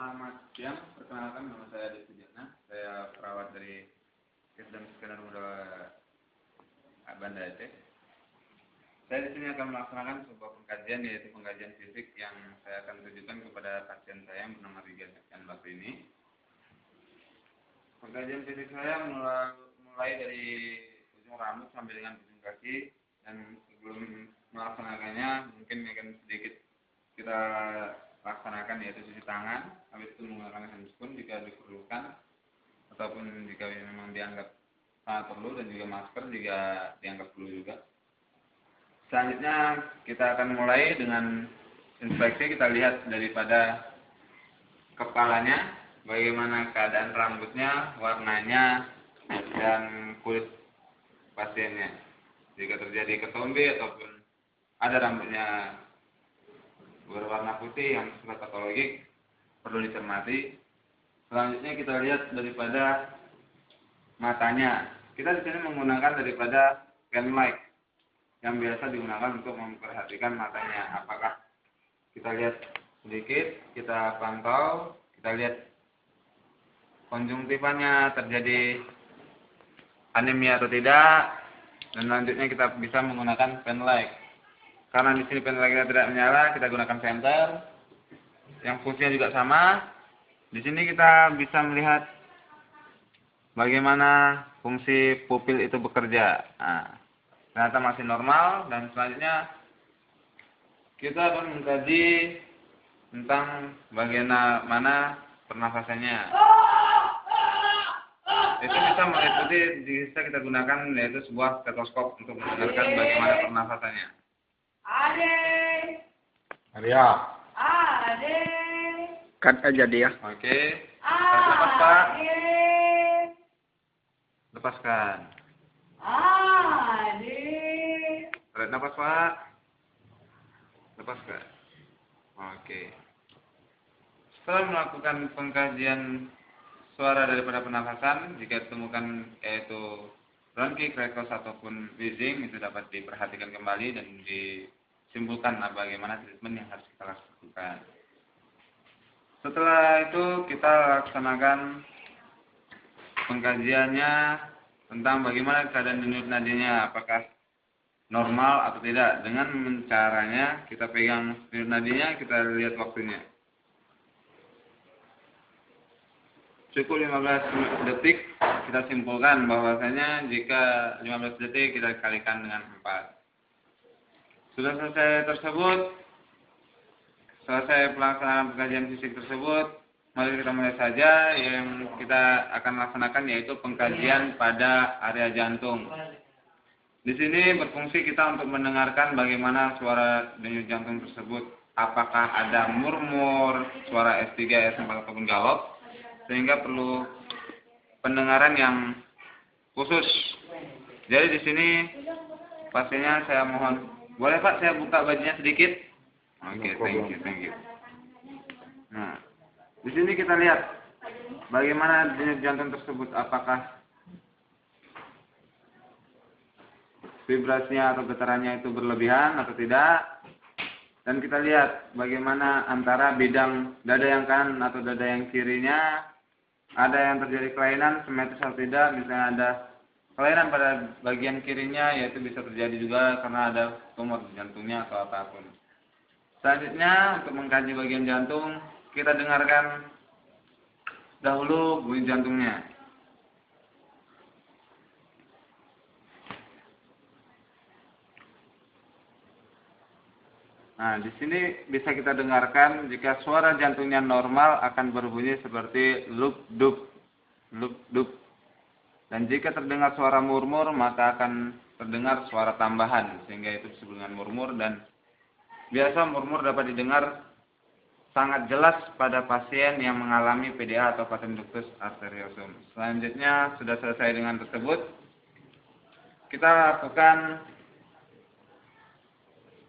Selamat siang, perkenalkan nama saya Adi Sujana. Saya perawat dari Kesdam Skener Muda Banda Aceh. Saya di sini akan melaksanakan sebuah pengkajian, yaitu pengkajian fisik yang saya akan tujukan kepada pasien saya yang bernama Riga Septian Bakri ini. Pengkajian fisik saya mulai dari ujung rambut sampai dengan ujung kaki, dan sebelum melaksanakannya mungkin akan sedikit kita laksanakan, yaitu cuci tangan, habis itu menggunakan handscoon jika diperlukan, ataupun jika memang dianggap sangat perlu, dan juga masker jika dianggap perlu juga. Selanjutnya kita akan mulai dengan inspeksi. Kita lihat daripada kepalanya, bagaimana keadaan rambutnya, warnanya, dan kulit pasiennya. Jika terjadi ketombe ataupun ada rambutnya berwarna putih yang bersifat patologik, perlu dicermati. Selanjutnya kita lihat daripada matanya. Kita di sini menggunakan daripada pen light yang biasa digunakan untuk memperhatikan matanya. Apakah kita lihat sedikit, kita pantau, kita lihat konjungtifannya terjadi anemia atau tidak, dan selanjutnya kita bisa menggunakan pen light. Karena di sini pen light kita tidak menyala, kita gunakan senter yang fungsinya juga sama. Di sini kita bisa melihat bagaimana fungsi pupil itu bekerja. Nah, ternyata masih normal, dan selanjutnya kita akan mengkaji tentang bagaimana pernafasannya. Itu bisa meliputi, bisa kita gunakan, yaitu sebuah stetoskop untuk mendengarkan bagaimana pernafasannya. Arya. Cut aja dia. Oke. Lepas, Pak. Lepaskan. Tarik nafas, Pak. Lepaskan. Oke. Setelah melakukan pengkajian suara daripada pernafasan, jika ditemukan yaitu bronki, krekos ataupun wheezing, itu dapat diperhatikan kembali dan disimpulkan bagaimana treatment yang harus kita lakukan. Setelah itu kita laksanakan pengkajiannya tentang bagaimana keadaan denyut nadinya, apakah normal atau tidak. Dengan caranya kita pegang denyut nadinya, kita lihat waktunya. Cukup 15 detik, kita simpulkan bahwasanya jika 15 detik kita kalikan dengan 4. Sudah selesai pelaksanaan pengkajian fisik tersebut, mari kita mulai saja. Yang kita akan laksanakan yaitu pengkajian pada area jantung. Di sini berfungsi kita untuk mendengarkan bagaimana suara denyut jantung tersebut. Apakah ada murmur, suara S3, S4 ataupun galop, sehingga perlu pendengaran yang khusus. Jadi di sini pasiennya saya mohon, boleh Pak saya buka bajunya sedikit? Oke, thank you. Nah, di sini kita lihat bagaimana denyut jantung tersebut, apakah vibrasinya atau getarannya itu berlebihan atau tidak. Dan kita lihat bagaimana antara bidang dada yang kanan atau dada yang kirinya ada yang terjadi kelainan simetris atau tidak. Misalnya ada kelainan pada bagian kirinya, yaitu bisa terjadi juga karena ada tumor di jantungnya atau apapun. Selanjutnya untuk mengkaji bagian jantung, kita dengarkan dahulu bunyi jantungnya. Nah, di sini bisa kita dengarkan jika suara jantungnya normal akan berbunyi seperti lup dup, lup dup. Dan jika terdengar suara murmur, maka akan terdengar suara tambahan, sehingga itu disebut dengan murmur. Dan biasa murmur dapat didengar sangat jelas pada pasien yang mengalami PDA atau patent ductus arteriosum. Selanjutnya, sudah selesai dengan tersebut, kita lakukan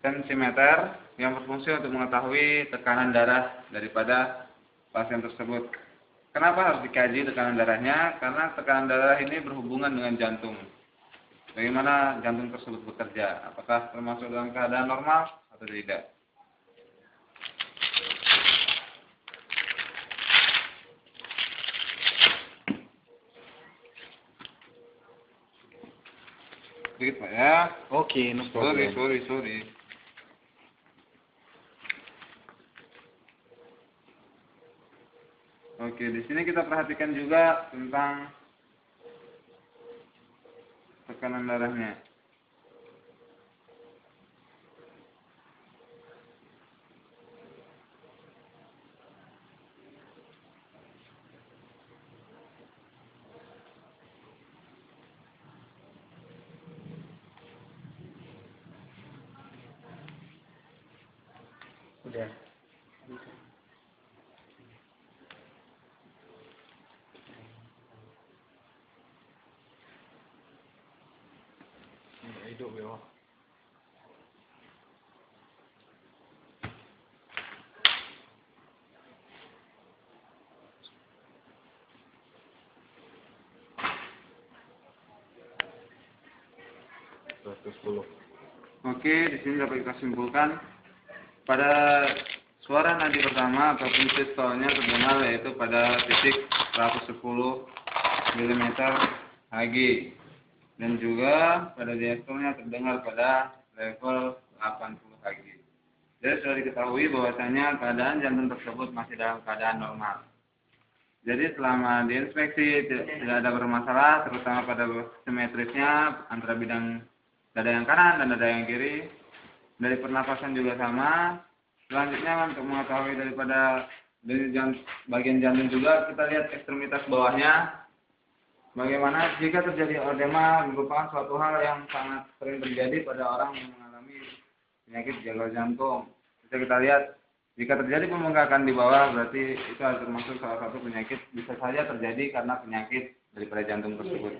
tensimeter yang berfungsi untuk mengetahui tekanan darah daripada pasien tersebut. Kenapa harus dikaji tekanan darahnya? Karena tekanan darah ini berhubungan dengan jantung. Bagaimana jantung tersebut bekerja? Apakah termasuk dalam keadaan normal atau tidak? sedikit Pak ya. Oke, no problem. Sorry. Oke, di sini kita perhatikan juga tentang tekanan darahnya. Udah. Hidup ya. Oke, di sini dapat kita simpulkan pada suara nadi pertama ataupun sistolnya terdengar yaitu pada titik 110 mm Hg dan juga pada diastolnya terdengar pada level 80 Hg. Jadi sudah diketahui bahwasanya keadaan jantung tersebut masih dalam keadaan normal. Jadi selama diinspeksi tidak ada bermasalah, terutama pada simetrisnya antara bidang dada yang kanan dan dada yang kiri. Dari pernapasan juga sama. Selanjutnya untuk mengetahui daripada bagian jantung juga, kita lihat ekstremitas bawahnya. Bagaimana jika terjadi edema merupakan suatu hal yang sangat sering terjadi pada orang yang mengalami penyakit gagal jantung. Bisa kita lihat, jika terjadi pembengkakan di bawah, berarti itu termasuk salah satu penyakit, bisa saja terjadi karena penyakit daripada jantung tersebut.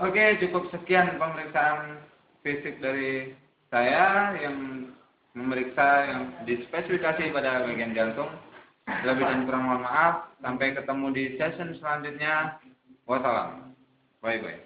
Oke, cukup sekian pemeriksaan fisik dari saya yang memeriksa yang dispesifikasi pada bagian jantung. Lebih dan kurang mohon maaf. Sampai ketemu di session selanjutnya. Wassalam. Bye-bye.